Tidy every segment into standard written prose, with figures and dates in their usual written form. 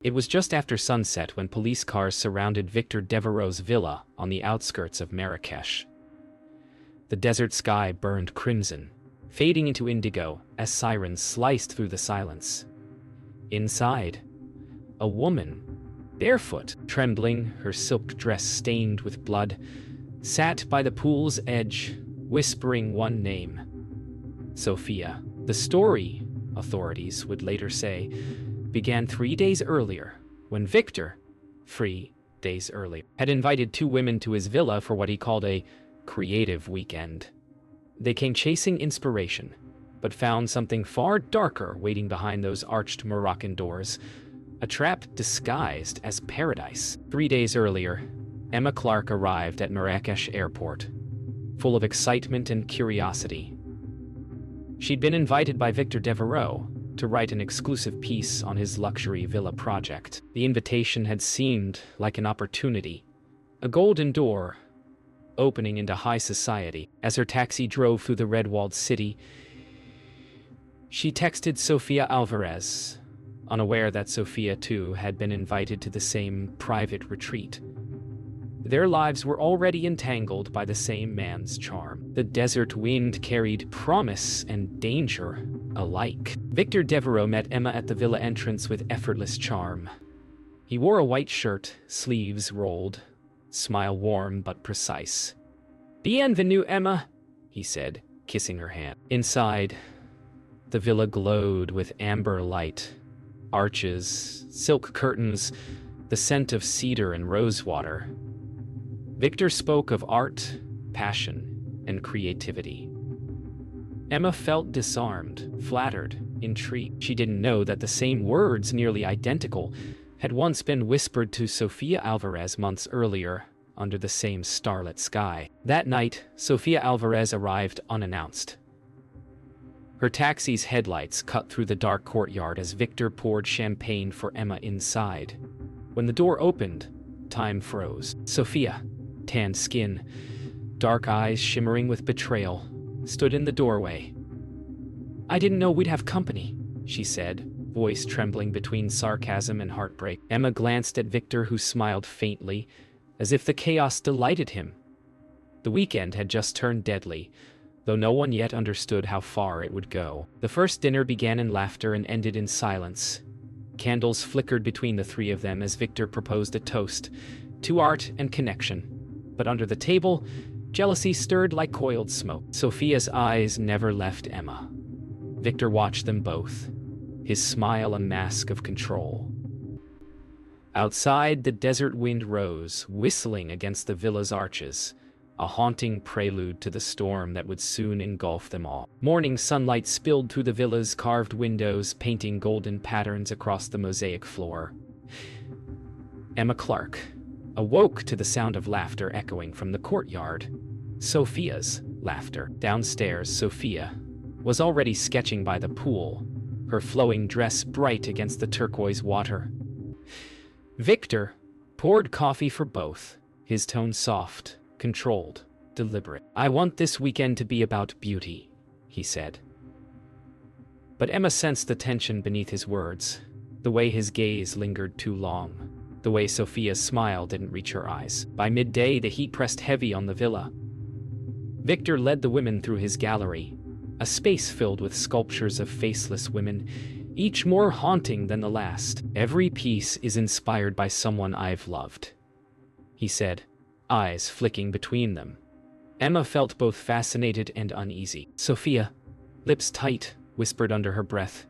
It was just after sunset when police cars surrounded Victor Devereaux's villa on the outskirts of Marrakesh. The desert sky burned crimson, fading into indigo as sirens sliced through the silence. Inside, a woman, barefoot, trembling, her silk dress stained with blood, sat by the pool's edge, whispering one name: Sophia. The story, authorities would later say, began 3 days earlier, when Victor, 3 days earlier, had invited 2 women to his villa for what he called a creative weekend. They came chasing inspiration, but found something far darker waiting behind those arched Moroccan doors, a trap disguised as paradise. 3 days earlier, Emma Clark arrived at Marrakesh airport, full of excitement and curiosity. She'd been invited by Victor Devereaux to write an exclusive piece on his luxury villa project. The invitation had seemed like an opportunity, a golden door opening into high society. As her taxi drove through the red-walled city, she texted Sofia Alvarez, unaware that Sofia, too, had been invited to the same private retreat. Their lives were already entangled by the same man's charm. The desert wind carried promise and danger alike. Victor Devereaux met Emma at the villa entrance with effortless charm. He wore a white shirt, sleeves rolled, smile warm but precise. "Bienvenue, Emma," he said, kissing her hand. Inside, the villa glowed with amber light, arches, silk curtains, the scent of cedar and rosewater. Victor spoke of art, passion, and creativity. Emma felt disarmed, flattered, intrigued. She didn't know that the same words, nearly identical, had once been whispered to Sofia Alvarez months earlier under the same starlit sky. That night, Sofia Alvarez arrived unannounced. Her taxi's headlights cut through the dark courtyard as Victor poured champagne for Emma inside. When the door opened, time froze. Sofia, tanned skin, dark eyes shimmering with betrayal, stood in the doorway. "I didn't know we'd have company," she said, voice trembling between sarcasm and heartbreak. Emma glanced at Victor, who smiled faintly, as if the chaos delighted him. The weekend had just turned deadly, though no one yet understood how far it would go. The first dinner began in laughter and ended in silence. Candles flickered between the 3 of them as Victor proposed a toast to art and connection. But under the table, jealousy stirred like coiled smoke. Sophia's eyes never left Emma. Victor watched them both, his smile a mask of control. Outside, the desert wind rose, whistling against the villa's arches, a haunting prelude to the storm that would soon engulf them all. Morning sunlight spilled through the villa's carved windows, painting golden patterns across the mosaic floor. Emma Clark awoke to the sound of laughter echoing from the courtyard. Sophia's laughter. Downstairs, Sophia was already sketching by the pool, her flowing dress bright against the turquoise water. Victor poured coffee for both, his tone soft, controlled, deliberate. "I want this weekend to be about beauty," he said. But Emma sensed the tension beneath his words, the way his gaze lingered too long, the way Sophia's smile didn't reach her eyes. By midday, the heat pressed heavy on the villa. Victor led the women through his gallery, a space filled with sculptures of faceless women, each more haunting than the last. "Every piece is inspired by someone I've loved," he said, eyes flicking between them. Emma felt both fascinated and uneasy. Sophia, lips tight, whispered under her breath.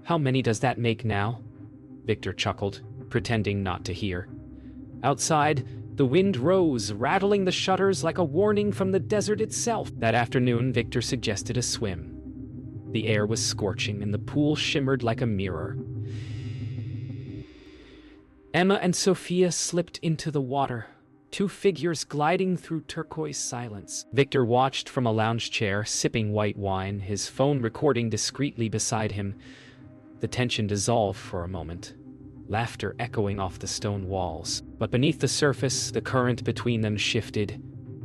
"How many does that make now?" Victor chuckled, pretending not to hear. Outside, the wind rose, rattling the shutters like a warning from the desert itself. That afternoon, Victor suggested a swim. The air was scorching, and the pool shimmered like a mirror. Emma and Sophia slipped into the water, 2 figures gliding through turquoise silence. Victor watched from a lounge chair, sipping white wine, his phone recording discreetly beside him. The tension dissolved for a moment, laughter echoing off the stone walls. But beneath the surface, the current between them shifted.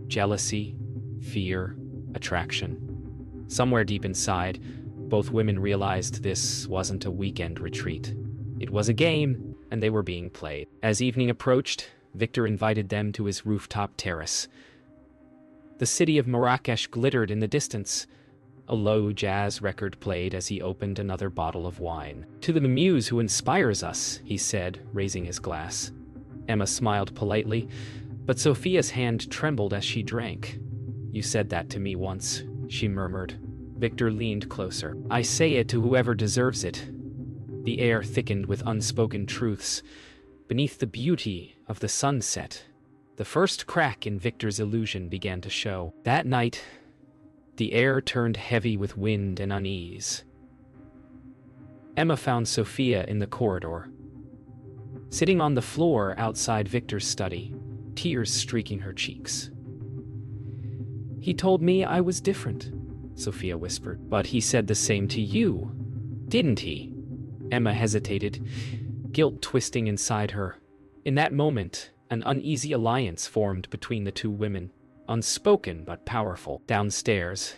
Jealousy, fear, attraction. Somewhere deep inside, both women realized this wasn't a weekend retreat. It was a game, and they were being played. As evening approached, Victor invited them to his rooftop terrace. The city of Marrakesh glittered in the distance. A low jazz record played as he opened another bottle of wine. "To the muse who inspires us," he said, raising his glass. Emma smiled politely, but Sophia's hand trembled as she drank. "You said that to me once," she murmured. Victor leaned closer. "I say it to whoever deserves it." The air thickened with unspoken truths. Beneath the beauty of the sunset, the first crack in Victor's illusion began to show. That night, the air turned heavy with wind and unease. Emma found Sophia in the corridor, sitting on the floor outside Victor's study, tears streaking her cheeks. "He told me I was different," Sophia whispered. "But he said the same to you, didn't he?" Emma hesitated, guilt twisting inside her. In that moment, an uneasy alliance formed between the two women, unspoken but powerful. Downstairs,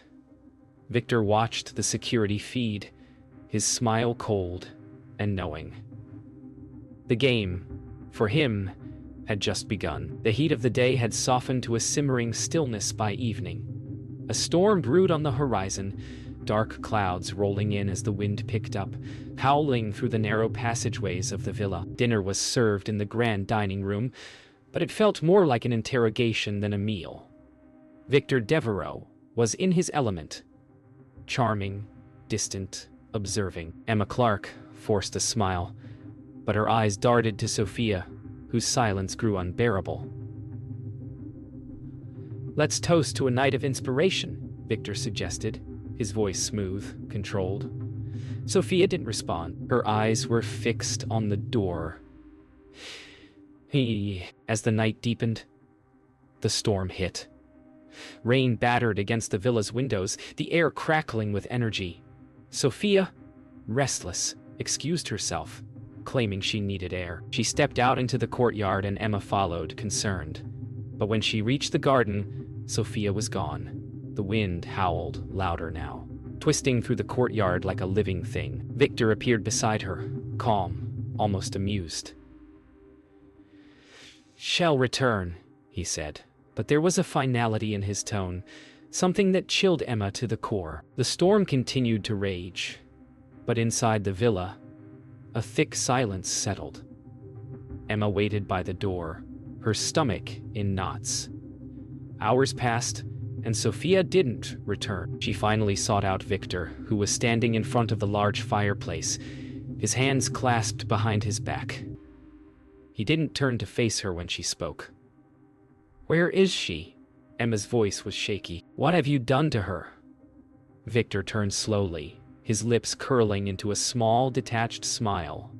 Victor watched the security feed, his smile cold and knowing. The game, for him, had just begun. The heat of the day had softened to a simmering stillness by evening. A storm brewed on the horizon, dark clouds rolling in as the wind picked up, howling through the narrow passageways of the villa. Dinner was served in the grand dining room, but it felt more like an interrogation than a meal. Victor Devereaux was in his element. Charming, distant, observing. Emma Clark forced a smile, but her eyes darted to Sophia, whose silence grew unbearable. "Let's toast to a night of inspiration," Victor suggested, his voice smooth, controlled. Sophia didn't respond. Her eyes were fixed on the door. As the night deepened, the storm hit. Rain battered against the villa's windows, the air crackling with energy. Sophia, restless, excused herself, claiming she needed air. She stepped out into the courtyard and Emma followed, concerned. But when she reached the garden, Sophia was gone. The wind howled, louder now, twisting through the courtyard like a living thing. Victor appeared beside her, calm, almost amused. "Shall return," he said, but there was a finality in his tone, something that chilled Emma to the core. The storm continued to rage, but inside the villa, a thick silence settled. Emma waited by the door, her stomach in knots. Hours passed, and Sophia didn't return. She finally sought out Victor, who was standing in front of the large fireplace, his hands clasped behind his back. He didn't turn to face her when she spoke. "Where is she?" Emma's voice was shaky. "What have you done to her?" Victor turned slowly, his lips curling into a small, detached smile.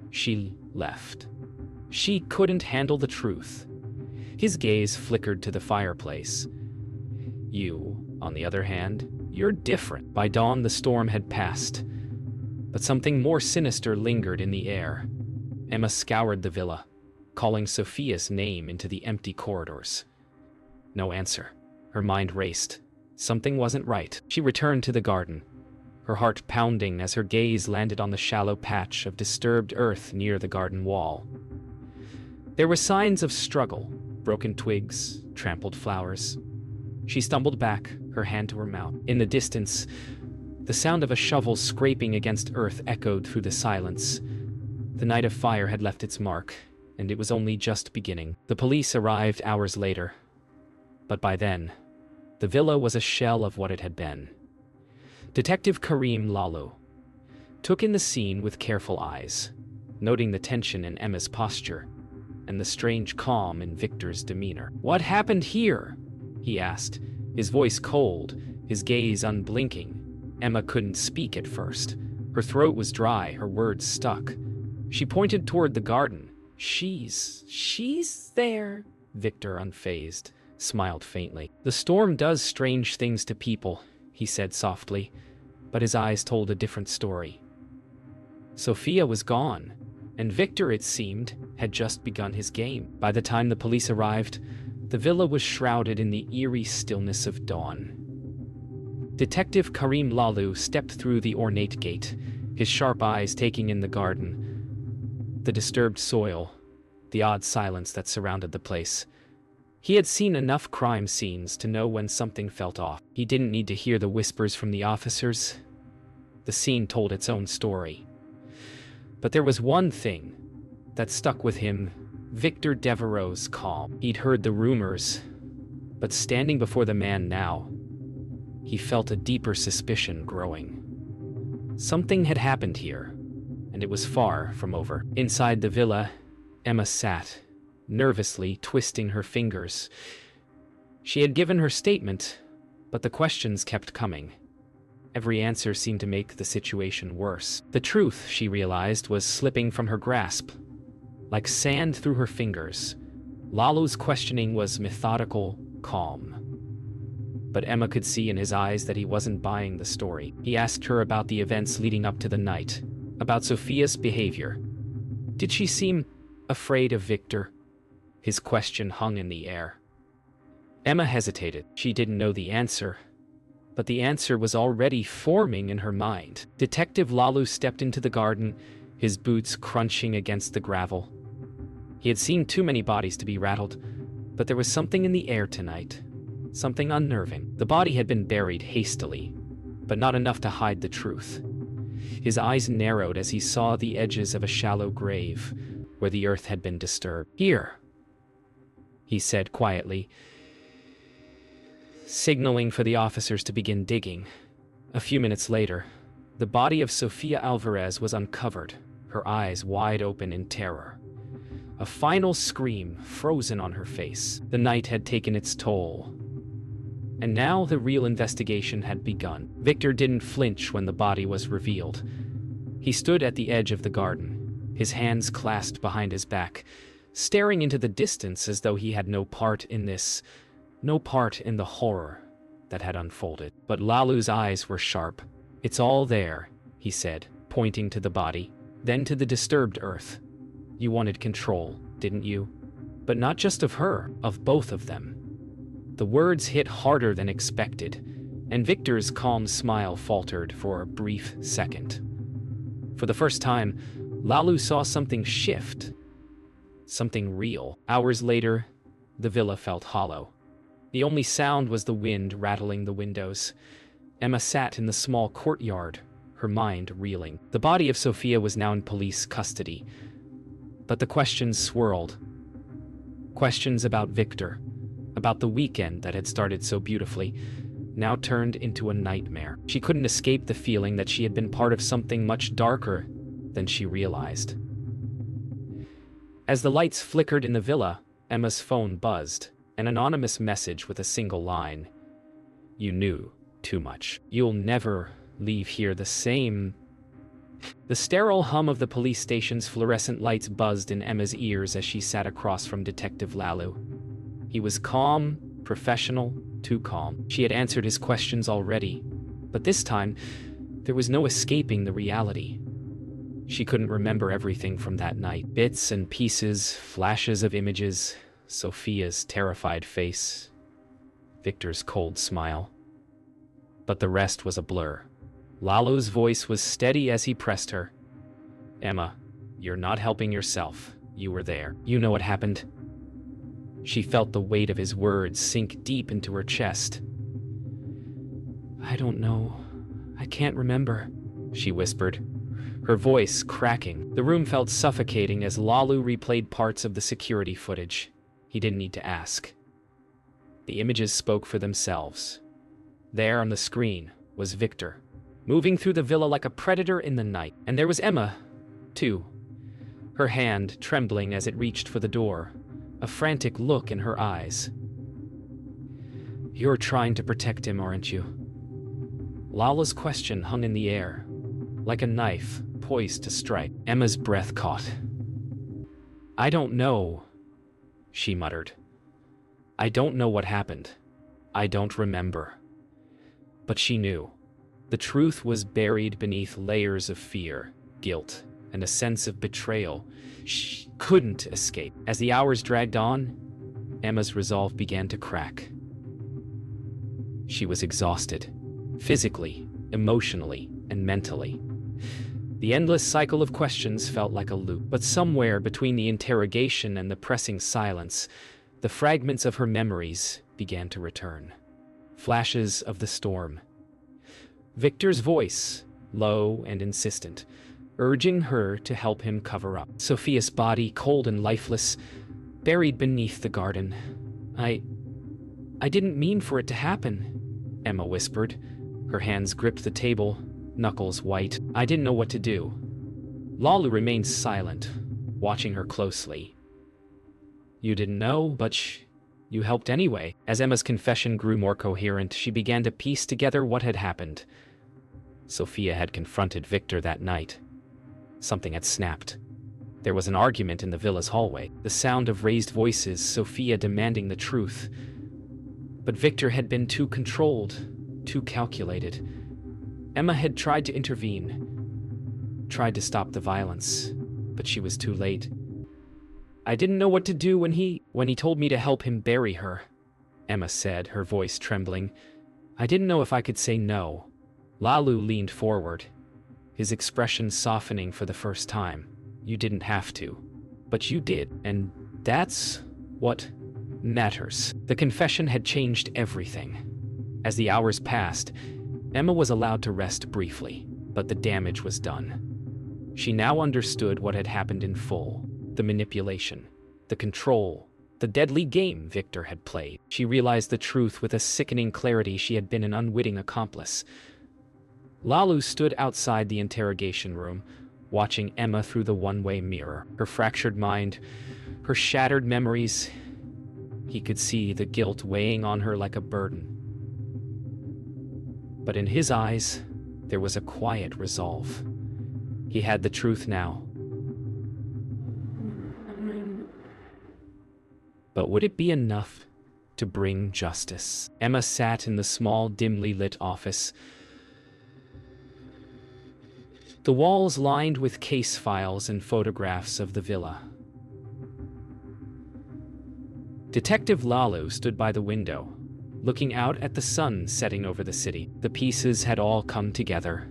"She left. She couldn't handle the truth." His gaze flickered to the fireplace. "You, on the other hand, you're different." By dawn, the storm had passed, but something more sinister lingered in the air. Emma scoured the villa, calling Sophia's name into the empty corridors. No answer. Her mind raced. Something wasn't right. She returned to the garden, her heart pounding as her gaze landed on the shallow patch of disturbed earth near the garden wall. There were signs of struggle, broken twigs, trampled flowers. She stumbled back, her hand to her mouth. In the distance, the sound of a shovel scraping against earth echoed through the silence. The night of fire had left its mark, and it was only just beginning. The police arrived hours later, but by then, the villa was a shell of what it had been. Detective Karim Lalu took in the scene with careful eyes, noting the tension in Emma's posture and the strange calm in Victor's demeanor. "What happened here?" he asked, his voice cold, his gaze unblinking. Emma couldn't speak at first. Her throat was dry, her words stuck. She pointed toward the garden. She's there," Victor, unfazed, smiled faintly. "The storm does strange things to people," he said softly, but his eyes told a different story. Sophia was gone, and Victor, it seemed, had just begun his game. By the time the police arrived, the villa was shrouded in the eerie stillness of dawn. Detective Karim Lalu stepped through the ornate gate, his sharp eyes taking in the garden. The disturbed soil, the odd silence that surrounded the place. He had seen enough crime scenes to know when something felt off. He didn't need to hear the whispers from the officers. The scene told its own story. But there was one thing that stuck with him: Victor Devereaux's calm. He'd heard the rumors, but standing before the man now, he felt a deeper suspicion growing. Something had happened here, and it was far from over. Inside the villa, Emma sat, nervously twisting her fingers. She had given her statement, but the questions kept coming. Every answer seemed to make the situation worse. The truth, she realized, was slipping from her grasp, like sand through her fingers. Lalou's questioning was methodical, calm. But Emma could see in his eyes that he wasn't buying the story. He asked her about the events leading up to the night, about Sophia's behavior. Did she seem afraid of Victor? His question hung in the air. Emma hesitated. She didn't know the answer, but the answer was already forming in her mind. Detective Lalou stepped into the garden, his boots crunching against the gravel. He had seen too many bodies to be rattled, but there was something in the air tonight, something unnerving. The body had been buried hastily, but not enough to hide the truth. His eyes narrowed as he saw the edges of a shallow grave where the earth had been disturbed. "Here," he said quietly, signaling for the officers to begin digging. A few minutes later, the body of Sofia Alvarez was uncovered, her eyes wide open in terror. A final scream frozen on her face. The night had taken its toll, and now the real investigation had begun. Victor didn't flinch when the body was revealed. He stood at the edge of the garden, his hands clasped behind his back, staring into the distance as though he had no part in this, no part in the horror that had unfolded. But Lalou's eyes were sharp. "It's all there," he said, pointing to the body, then to the disturbed earth. "You wanted control, didn't you? But not just of her, of both of them." The words hit harder than expected, and Victor's calm smile faltered for a brief second. For the first time, Lalou saw something shift, something real. Hours later, the villa felt hollow. The only sound was the wind rattling the windows. Emma sat in the small courtyard, her mind reeling. The body of Sofia was now in police custody, but the questions swirled. Questions about Victor, about the weekend that had started so beautifully, now turned into a nightmare. She couldn't escape the feeling that she had been part of something much darker than she realized. As the lights flickered in the villa, Emma's phone buzzed, an anonymous message with a single line: "You knew too much. You'll never leave here the same." The sterile hum of the police station's fluorescent lights buzzed in Emma's ears as she sat across from Detective Lalou. He was calm, professional, too calm. She had answered his questions already, but this time, there was no escaping the reality. She couldn't remember everything from that night. Bits and pieces, flashes of images, Sofia's terrified face, Victor's cold smile. But the rest was a blur. Lalou's voice was steady as he pressed her. "Emma, you're not helping yourself. You were there. You know what happened." She felt the weight of his words sink deep into her chest. "I don't know. I can't remember," she whispered, her voice cracking. The room felt suffocating as Lalou replayed parts of the security footage. He didn't need to ask. The images spoke for themselves. There on the screen was Victor, moving through the villa like a predator in the night. And there was Emma, too, her hand trembling as it reached for the door, a frantic look in her eyes. "You're trying to protect him, aren't you?" Lalou's question hung in the air, like a knife poised to strike. Emma's breath caught. "I don't know," she muttered. "I don't know what happened. I don't remember." But she knew. The truth was buried beneath layers of fear, guilt, and a sense of betrayal she couldn't escape. As the hours dragged on, Emma's resolve began to crack. She was exhausted, physically, emotionally, and mentally. The endless cycle of questions felt like a loop, but somewhere between the interrogation and the pressing silence, the fragments of her memories began to return. Flashes of the storm. Victor's voice, low and insistent, urging her to help him cover up. Sophia's body, cold and lifeless, buried beneath the garden. I didn't mean for it to happen, Emma whispered. Her hands gripped the table, knuckles white. I didn't know what to do. Lalu remained silent, watching her closely. You didn't know, but you helped anyway. As Emma's confession grew more coherent, she began to piece together what had happened. Sophia had confronted Victor that night. Something had snapped. There was an argument in the villa's hallway, the sound of raised voices, Sophia demanding the truth. But Victor had been too controlled, too calculated. Emma had tried to intervene, tried to stop the violence, but she was too late. I didn't know what to do when he told me to help him bury her, Emma said, her voice trembling. I didn't know if I could say no. Lalu leaned forward, his expression softening for the first time. You didn't have to, but you did, and that's what matters. The confession had changed everything. As the hours passed, Emma was allowed to rest briefly, but the damage was done. She now understood what had happened in full. The manipulation, the control, the deadly game Victor had played. She realized the truth with a sickening clarity. She had been an unwitting accomplice. Lalu stood outside the interrogation room, watching Emma through the one-way mirror. Her fractured mind, her shattered memories. He could see the guilt weighing on her like a burden. But in his eyes, there was a quiet resolve. He had the truth now. But would it be enough to bring justice? Emma sat in the small, dimly lit office. The walls lined with case files and photographs of the villa. Detective Lalu stood by the window, looking out at the sun setting over the city. The pieces had all come together.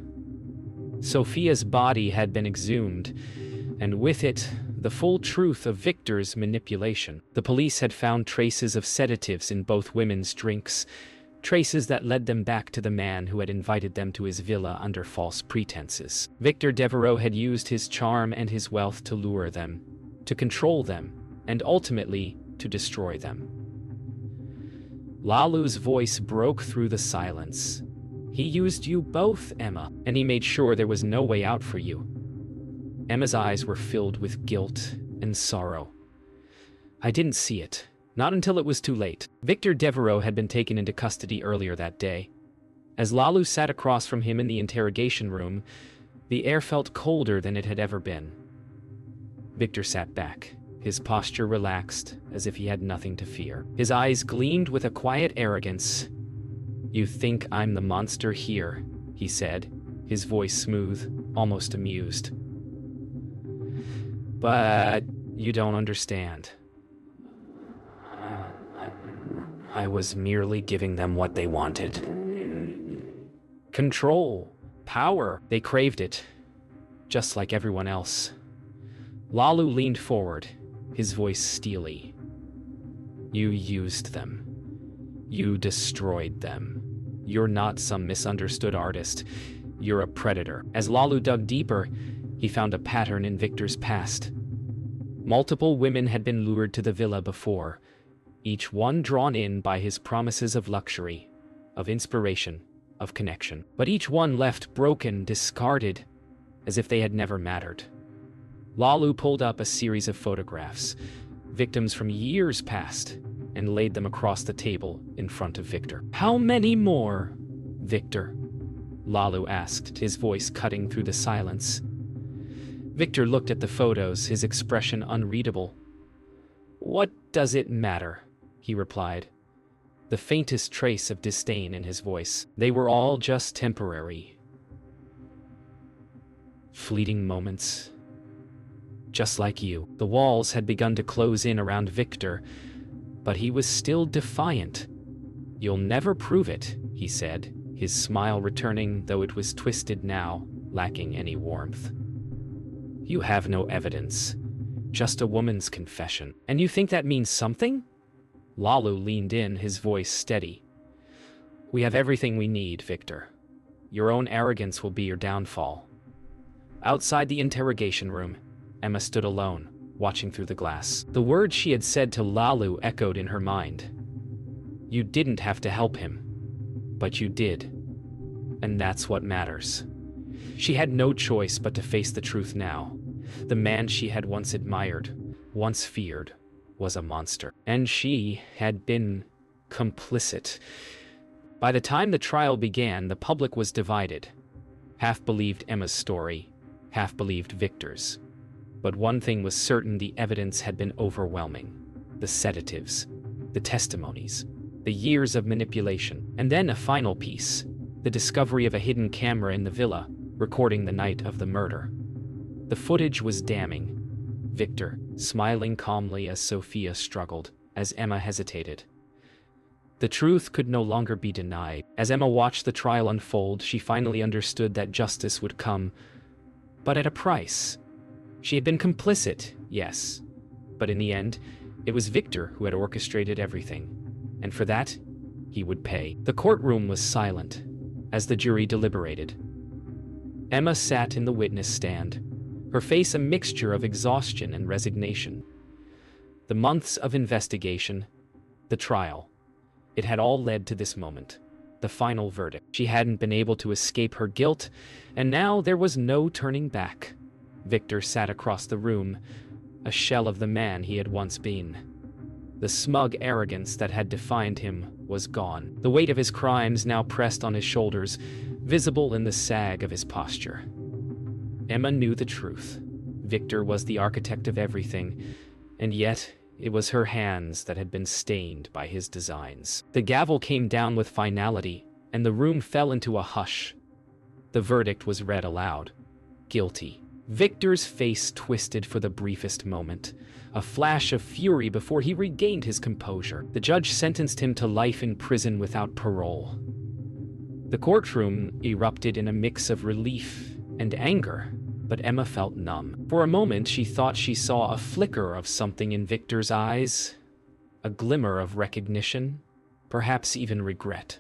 Sophia's body had been exhumed, and with it, the full truth of Victor's manipulation. The police had found traces of sedatives in both women's drinks, traces that led them back to the man who had invited them to his villa under false pretenses. Victor Devereaux had used his charm and his wealth to lure them, to control them, and ultimately to destroy them. Lalu's voice broke through the silence. He used you both, Emma, and he made sure there was no way out for you. Emma's eyes were filled with guilt and sorrow. I didn't see it. Not until it was too late. Victor Devereaux had been taken into custody earlier that day. As Lalu sat across from him in the interrogation room, the air felt colder than it had ever been. Victor sat back, his posture relaxed, as if he had nothing to fear. His eyes gleamed with a quiet arrogance. You think I'm the monster here, he said, his voice smooth, almost amused. But you don't understand. I was merely giving them what they wanted. Control, power, they craved it, just like everyone else. Lalu leaned forward, his voice steely. You used them. You destroyed them. You're not some misunderstood artist. You're a predator. As Lalu dug deeper, he found a pattern in Victor's past. Multiple women had been lured to the villa before, each one drawn in by his promises of luxury, of inspiration, of connection. But each one left broken, discarded, as if they had never mattered. Lalu pulled up a series of photographs, victims from years past, and laid them across the table in front of Victor. How many more, Victor? Lalu asked, his voice cutting through the silence. Victor looked at the photos, his expression unreadable. What does it matter? He replied, the faintest trace of disdain in his voice. They were all just temporary. Fleeting moments. Just like you. The walls had begun to close in around Victor, but he was still defiant. You'll never prove it, he said, his smile returning, though it was twisted now, lacking any warmth. You have no evidence. Just a woman's confession. And you think that means something? Lalu leaned in, his voice steady. We have everything we need, Victor. Your own arrogance will be your downfall. Outside the interrogation room, Emma stood alone, watching through the glass. The words she had said to Lalu echoed in her mind. You didn't have to help him, but you did. And that's what matters. She had no choice but to face the truth now. The man she had once admired, once feared, was a monster. And she had been complicit. By the time the trial began, the public was divided. Half believed Emma's story, half believed Victor's. But one thing was certain: the evidence had been overwhelming. The sedatives, the testimonies, the years of manipulation. And then a final piece, the discovery of a hidden camera in the villa, recording the night of the murder. The footage was damning. Victor, smiling calmly as Sophia struggled, as Emma hesitated. The truth could no longer be denied. As Emma watched the trial unfold, she finally understood that justice would come, but at a price. She had been complicit, yes, but in the end, it was Victor who had orchestrated everything, and for that, he would pay. The courtroom was silent as the jury deliberated. Emma sat in the witness stand, her face a mixture of exhaustion and resignation. The months of investigation, the trial, it had all led to this moment, the final verdict. She hadn't been able to escape her guilt, and now there was no turning back. Victor sat across the room, a shell of the man he had once been. The smug arrogance that had defined him was gone. The weight of his crimes now pressed on his shoulders, visible in the sag of his posture. Emma knew the truth. Victor was the architect of everything, and yet it was her hands that had been stained by his designs. The gavel came down with finality, and the room fell into a hush. The verdict was read aloud. Guilty. Victor's face twisted for the briefest moment, a flash of fury before he regained his composure. The judge sentenced him to life in prison without parole. The courtroom erupted in a mix of relief and anger, but Emma felt numb. For a moment, she thought she saw a flicker of something in Victor's eyes, a glimmer of recognition, perhaps even regret.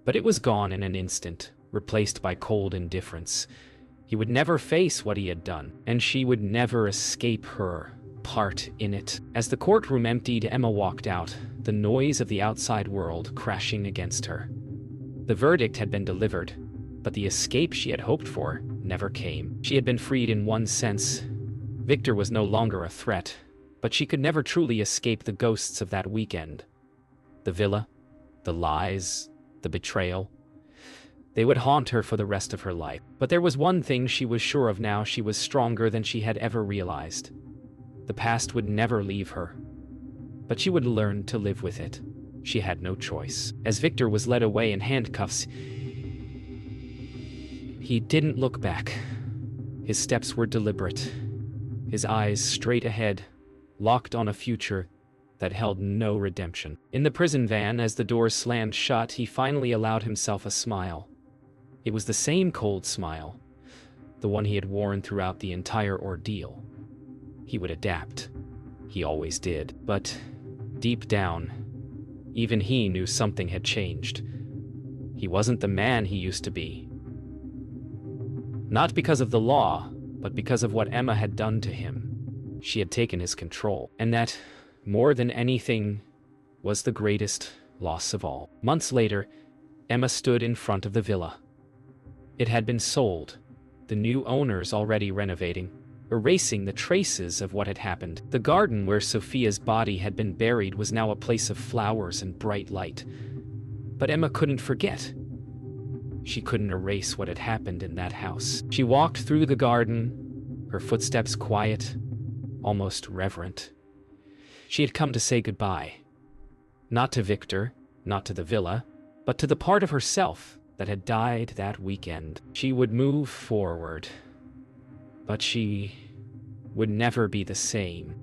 But it was gone in an instant, replaced by cold indifference. He would never face what he had done, and she would never escape her part in it. As the courtroom emptied, Emma walked out, the noise of the outside world crashing against her. The verdict had been delivered, but the escape she had hoped for never came. She had been freed in one sense. Victor was no longer a threat, but she could never truly escape the ghosts of that weekend. The villa, the lies, the betrayal. They would haunt her for the rest of her life. But there was one thing she was sure of now: she was stronger than she had ever realized. The past would never leave her, but she would learn to live with it. She had no choice. As Victor was led away in handcuffs, he didn't look back. His steps were deliberate, his eyes straight ahead, locked on a future that held no redemption. In the prison van, as the doors slammed shut, he finally allowed himself a smile. It was the same cold smile, the one he had worn throughout the entire ordeal. He would adapt. He always did. But deep down, even he knew something had changed. He wasn't the man he used to be. Not because of the law, but because of what Emma had done to him. She had taken his control, and that, more than anything, was the greatest loss of all. Months later, Emma stood in front of the villa. It had been sold, the new owners already renovating, erasing the traces of what had happened. The garden where Sophia's body had been buried was now a place of flowers and bright light. But Emma couldn't forget. She couldn't erase what had happened in that house. She walked through the garden, her footsteps quiet, almost reverent. She had come to say goodbye. Not to Victor, not to the villa, but to the part of herself that had died that weekend. She would move forward, but she would never be the same.